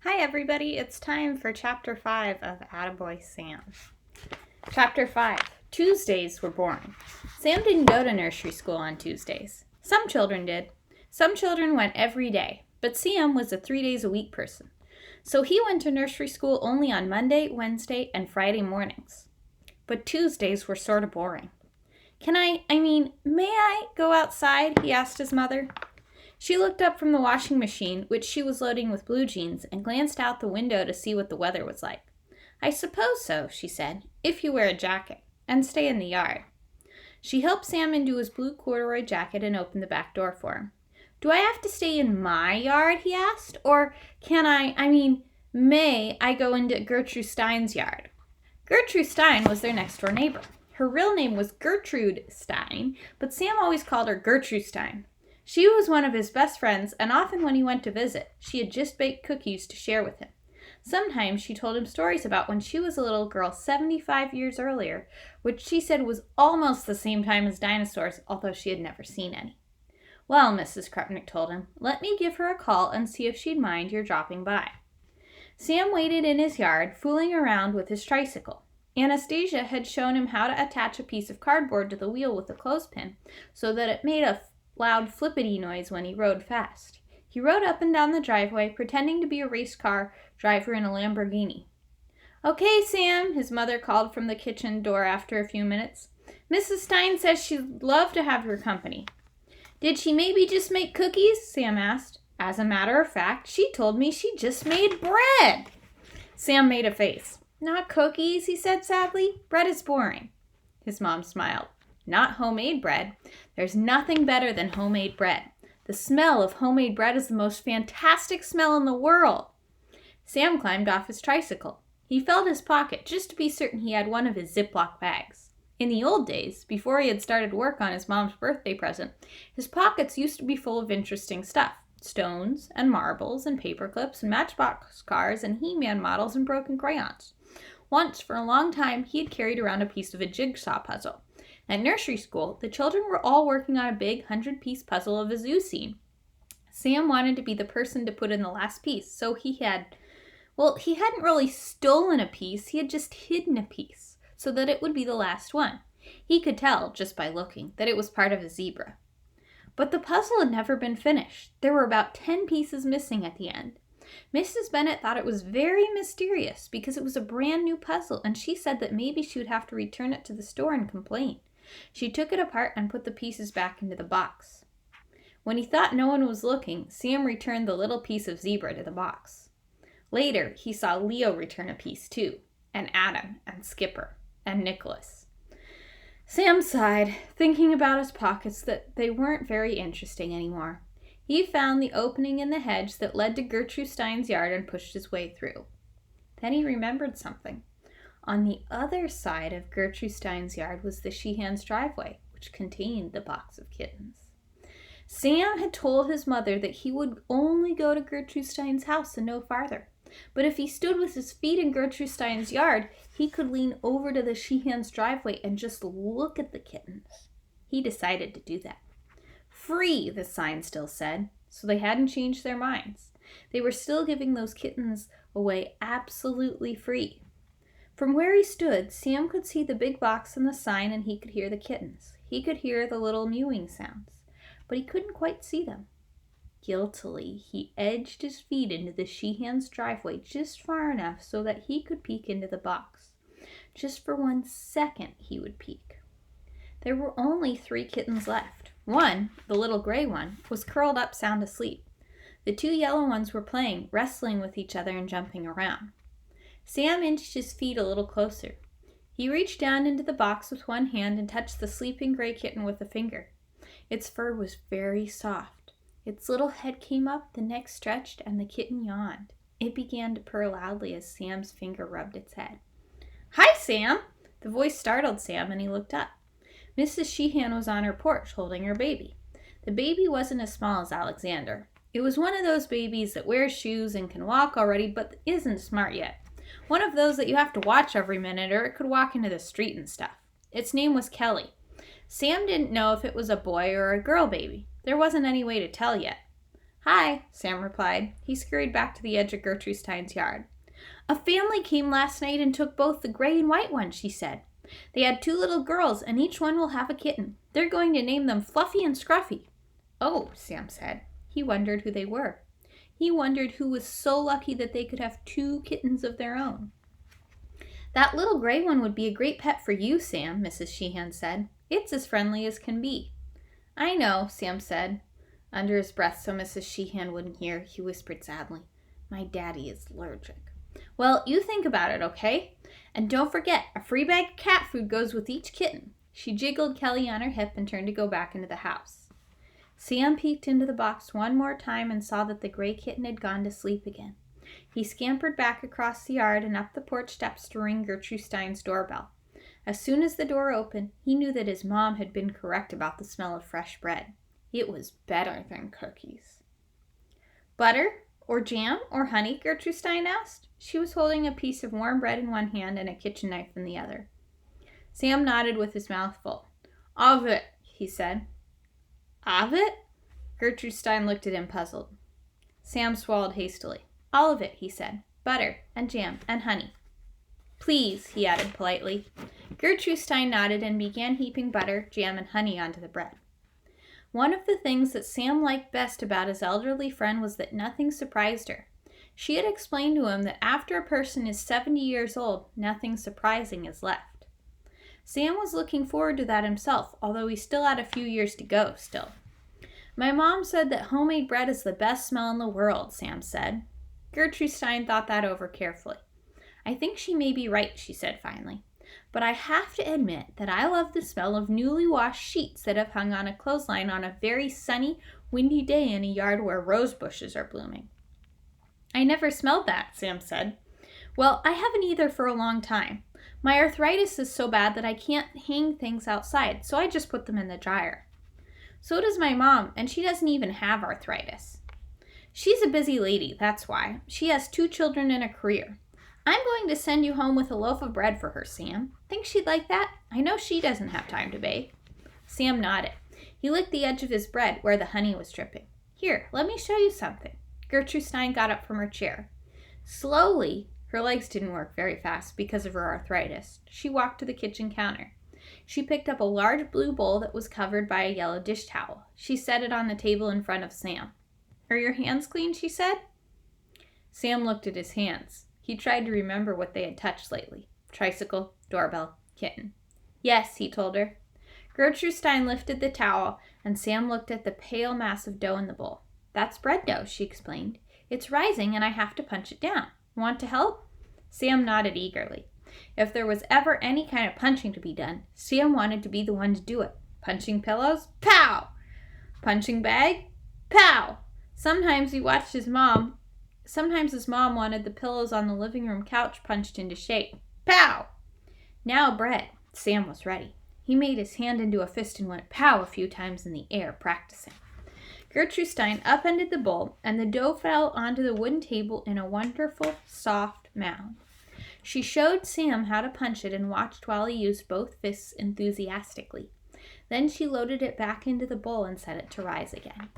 Hi everybody, it's time for Chapter 5 of Attaboy Sam. Chapter 5. Tuesdays were boring. Sam didn't go to nursery school on Tuesdays. Some children did. Some children went every day, but Sam was a 3-days-a-week person. So he went to nursery school only on Monday, Wednesday, and Friday mornings. But Tuesdays were sort of boring. May I go outside? He asked his mother. She looked up from the washing machine, which she was loading with blue jeans, and glanced out the window to see what the weather was like. I suppose so, she said, if you wear a jacket, and stay in the yard. She helped Sam into his blue corduroy jacket and opened the back door for him. Do I have to stay in my yard, he asked, or may I go into Gertrude Stein's yard? Gertrude Stein was their next-door neighbor. Her real name was Gertrude Stein, but Sam always called her Gertrude Stein. She was one of his best friends, and often when he went to visit, she had just baked cookies to share with him. Sometimes she told him stories about when she was a little girl 75 years earlier, which she said was almost the same time as dinosaurs, although she had never seen any. Well, Mrs. Krupnick told him, let me give her a call and see if she'd mind your dropping by. Sam waited in his yard, fooling around with his tricycle. Anastasia had shown him how to attach a piece of cardboard to the wheel with a clothespin so that it made a loud flippity noise when he rode fast. He rode up and down the driveway, pretending to be a race car driver in a Lamborghini. Okay, Sam, his mother called from the kitchen door after a few minutes. Mrs. Stein says she'd love to have your company. Did she maybe just make cookies? Sam asked. As a matter of fact, she told me she just made bread. Sam made a face. Not cookies, he said sadly. Bread is boring. His mom smiled. Not homemade bread. There's nothing better than homemade bread. The smell of homemade bread is the most fantastic smell in the world. Sam climbed off his tricycle. He felt his pocket just to be certain he had one of his Ziploc bags. In the old days, before he had started work on his mom's birthday present, his pockets used to be full of interesting stuff. Stones and marbles and paper clips and matchbox cars and He-Man models and broken crayons. Once, for a long time, he had carried around a piece of a jigsaw puzzle. At nursery school, the children were all working on a big 100-piece puzzle of a zoo scene. Sam wanted to be the person to put in the last piece, so he hadn't really stolen a piece, he had just hidden a piece, so that it would be the last one. He could tell, just by looking, that it was part of a zebra. But the puzzle had never been finished. There were about 10 pieces missing at the end. Mrs. Bennet thought it was very mysterious because it was a brand new puzzle, and she said that maybe she would have to return it to the store and complain. She took it apart and put the pieces back into the box. When he thought no one was looking, Sam returned the little piece of zebra to the box. Later, he saw Leo return a piece too, and Adam, and Skipper, and Nicholas. Sam sighed, thinking about his pockets that they weren't very interesting anymore. He found the opening in the hedge that led to Gertrude Stein's yard and pushed his way through. Then he remembered something. On the other side of Gertrude Stein's yard was the Sheehan's driveway, which contained the box of kittens. Sam had told his mother that he would only go to Gertrude Stein's house and no farther. But if he stood with his feet in Gertrude Stein's yard, he could lean over to the Sheehan's driveway and just look at the kittens. He decided to do that. Free, the sign still said, so they hadn't changed their minds. They were still giving those kittens away absolutely free. From where he stood, Sam could see the big box and the sign, and he could hear the kittens. He could hear the little mewing sounds, but he couldn't quite see them. Guiltily, he edged his feet into the Sheehan's driveway just far enough so that he could peek into the box. Just for 1 second, he would peek. There were only 3 kittens left. One, the little gray one, was curled up sound asleep. The 2 yellow ones were playing, wrestling with each other and jumping around. Sam inched his feet a little closer. He reached down into the box with one hand and touched the sleeping gray kitten with a finger. Its fur was very soft. Its little head came up, the neck stretched, and the kitten yawned. It began to purr loudly as Sam's finger rubbed its head. Hi, Sam! The voice startled Sam, and he looked up. Mrs. Sheehan was on her porch holding her baby. The baby wasn't as small as Alexander. It was one of those babies that wears shoes and can walk already, but isn't smart yet. One of those that you have to watch every minute or it could walk into the street and stuff. Its name was Kelly. Sam didn't know if it was a boy or a girl baby. There wasn't any way to tell yet. Hi, Sam replied. He scurried back to the edge of Gertrude Stein's yard. A family came last night and took both the gray and white one, she said. They had 2 little girls, and each one will have a kitten. They're going to name them Fluffy and Scruffy. Oh, Sam said. He wondered who they were. He wondered who was so lucky that they could have 2 kittens of their own. That little gray one would be a great pet for you, Sam, Mrs. Sheehan said. It's as friendly as can be. I know, Sam said. Under his breath, so Mrs. Sheehan wouldn't hear, he whispered sadly, My daddy is allergic. Well, you think about it, okay? And don't forget, a free bag of cat food goes with each kitten. She jiggled Kelly on her hip and turned to go back into the house. Sam peeked into the box one more time and saw that the gray kitten had gone to sleep again. He scampered back across the yard and up the porch steps to ring Gertrude Stein's doorbell. As soon as the door opened, he knew that his mom had been correct about the smell of fresh bread. It was better than cookies. Butter or jam or honey? Gertrude Stein asked. She was holding a piece of warm bread in one hand and a kitchen knife in the other. Sam nodded with his mouth full. All of it, he said. All of it? Gertrude Stein looked at him puzzled. Sam swallowed hastily. All of it, he said. Butter and jam and honey. Please, he added politely. Gertrude Stein nodded and began heaping butter, jam, and honey onto the bread. One of the things that Sam liked best about his elderly friend was that nothing surprised her. She had explained to him that after a person is 70 years old, nothing surprising is left. Sam was looking forward to that himself, although he still had a few years to go still. My mom said that homemade bread is the best smell in the world, Sam said. Gertrude Stein thought that over carefully. I think she may be right, she said finally. But I have to admit that I love the smell of newly washed sheets that have hung on a clothesline on a very sunny, windy day in a yard where rose bushes are blooming. I never smelled that, Sam said. Well, I haven't either for a long time. My arthritis is so bad that I can't hang things outside, so I just put them in the dryer. So does my mom, and she doesn't even have arthritis. She's a busy lady, that's why. She has 2 children and a career. I'm going to send you home with a loaf of bread for her, Sam. Think she'd like that? I know she doesn't have time to bake. Sam nodded. He licked the edge of his bread where the honey was dripping. Here, let me show you something. Gertrude Stein got up from her chair. Slowly, her legs didn't work very fast because of her arthritis. She walked to the kitchen counter. She picked up a large blue bowl that was covered by a yellow dish towel. She set it on the table in front of Sam. Are your hands clean? She said. Sam looked at his hands. He tried to remember what they had touched lately. Tricycle, doorbell, kitten. Yes, he told her. Gertrude Stein lifted the towel, and Sam looked at the pale mass of dough in the bowl. That's bread dough, she explained. It's rising, and I have to punch it down. Want to help? Sam nodded eagerly. If there was ever any kind of punching to be done, Sam wanted to be the one to do it. Punching pillows? Pow! Punching bag? Pow! Sometimes his mom wanted the pillows on the living room couch punched into shape. Pow! Now bread. Sam was ready. He made his hand into a fist and went pow a few times in the air, practicing. Gertrude Stein upended the bowl, and the dough fell onto the wooden table in a wonderful, soft mound. She showed Sam how to punch it and watched while he used both fists enthusiastically. Then she loaded it back into the bowl and set it to rise again.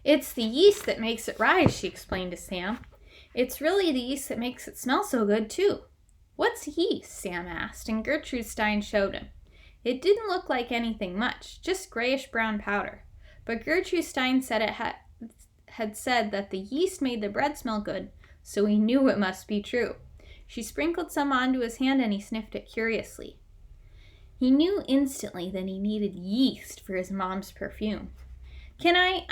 It's the yeast that makes it rise, she explained to Sam. It's really the yeast that makes it smell so good, too. What's yeast? Sam asked, and Gertrude Stein showed him. It didn't look like anything much, just grayish-brown powder. But Gertrude Stein said it had said that the yeast made the bread smell good, so he knew it must be true. She sprinkled some onto his hand, and he sniffed it curiously. He knew instantly that he needed yeast for his mom's perfume. May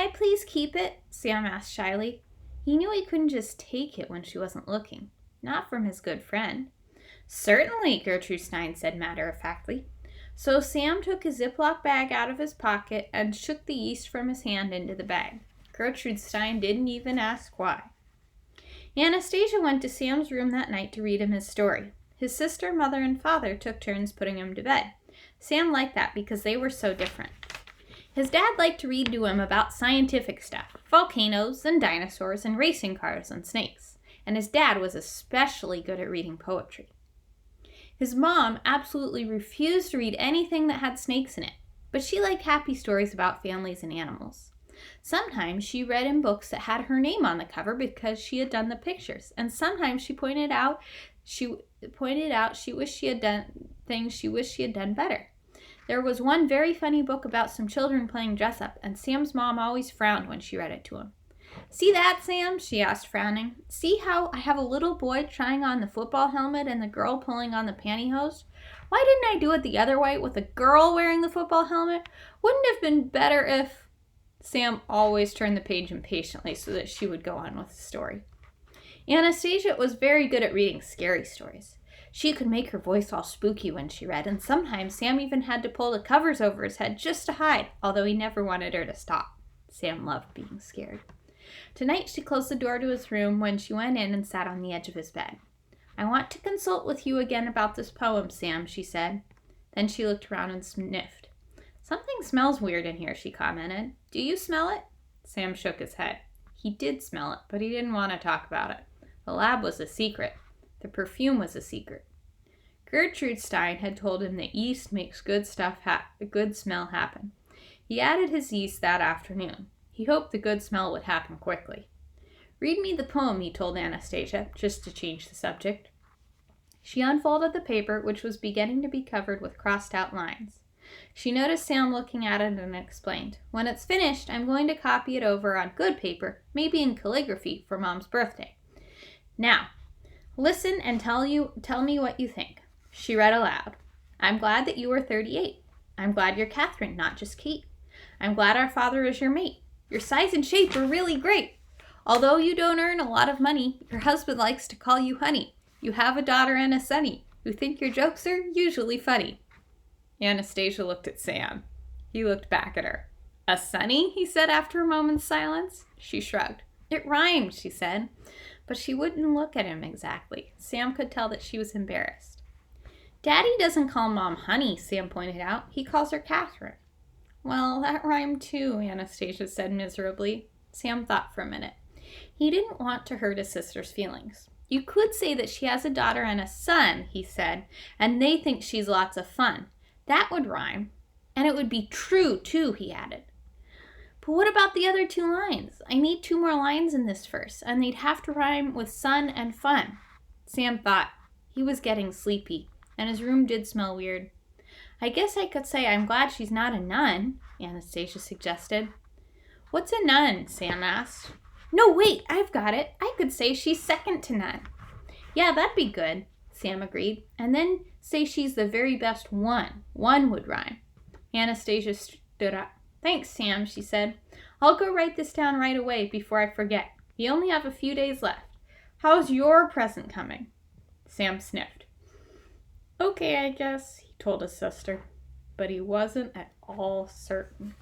I please keep it? Sam asked shyly. He knew he couldn't just take it when she wasn't looking. Not from his good friend. Certainly, Gertrude Stein said matter-of-factly. So Sam took his Ziploc bag out of his pocket and shook the yeast from his hand into the bag. Gertrude Stein didn't even ask why. Anastasia went to Sam's room that night to read him his story. His sister, mother, and father took turns putting him to bed. Sam liked that because they were so different. His dad liked to read to him about scientific stuff, volcanoes and dinosaurs and racing cars and snakes, and his dad was especially good at reading poetry. His mom absolutely refused to read anything that had snakes in it, but she liked happy stories about families and animals. Sometimes she read in books that had her name on the cover because she had done the pictures, and sometimes she pointed out she wished she had done things she wished she had done better. There was one very funny book about some children playing dress up, and Sam's mom always frowned when she read it to him. "See that, Sam?" she asked, frowning. "See how I have a little boy trying on the football helmet and the girl pulling on the pantyhose? Why didn't I do it the other way with a girl wearing the football helmet? Wouldn't it have been better if..." Sam always turned the page impatiently so that she would go on with the story. Anastasia was very good at reading scary stories. She could make her voice all spooky when she read, and sometimes Sam even had to pull the covers over his head just to hide, although he never wanted her to stop. Sam loved being scared. Tonight she closed the door to his room when she went in and sat on the edge of his bed. "I want to consult with you again about this poem, Sam," she said. Then she looked around and sniffed. "Something smells weird in here," she commented. "Do you smell it?" Sam shook his head. He did smell it, but he didn't want to talk about it. The lab was a secret. The perfume was a secret. Gertrude Stein had told him that yeast makes good smell happen. He added his yeast that afternoon. He hoped the good smell would happen quickly. "Read me the poem," he told Anastasia, just to change the subject. She unfolded the paper, which was beginning to be covered with crossed-out lines. She noticed Sam looking at it and explained, "When it's finished, I'm going to copy it over on good paper, maybe in calligraphy, for Mom's birthday. Now, listen and tell me what you think." She read aloud. "I'm glad that you are 38. I'm glad you're Catherine, not just Kate. I'm glad our father is your mate. Your size and shape are really great. Although you don't earn a lot of money, your husband likes to call you honey. You have a daughter and a sonny, who think your jokes are usually funny." Anastasia looked at Sam. He looked back at her. "A sonny?" he said after a moment's silence. She shrugged. "It rhymed," she said. But she wouldn't look at him exactly. Sam could tell that she was embarrassed. "Daddy doesn't call Mom honey," Sam pointed out. "He calls her Catherine." "Well, that rhymed too," Anastasia said miserably. Sam thought for a minute. He didn't want to hurt his sister's feelings. "You could say that she has a daughter and a son," he said, "and they think she's lots of fun. That would rhyme. And it would be true, too," he added. "But what about the other 2 lines? I need 2 more lines in this verse, and they'd have to rhyme with son and fun." Sam thought. He was getting sleepy, and his room did smell weird. "I guess I could say I'm glad she's not a nun," Anastasia suggested. "What's a nun?" Sam asked. "No, wait, I've got it. I could say she's second to none." "Yeah, that'd be good," Sam agreed. "And then say she's the very best one. One would rhyme." Anastasia stood up. "Thanks, Sam," she said. "I'll go write this down right away before I forget. You only have a few days left. How's your present coming?" Sam sniffed. "Okay, I guess," he told his sister. But he wasn't at all certain.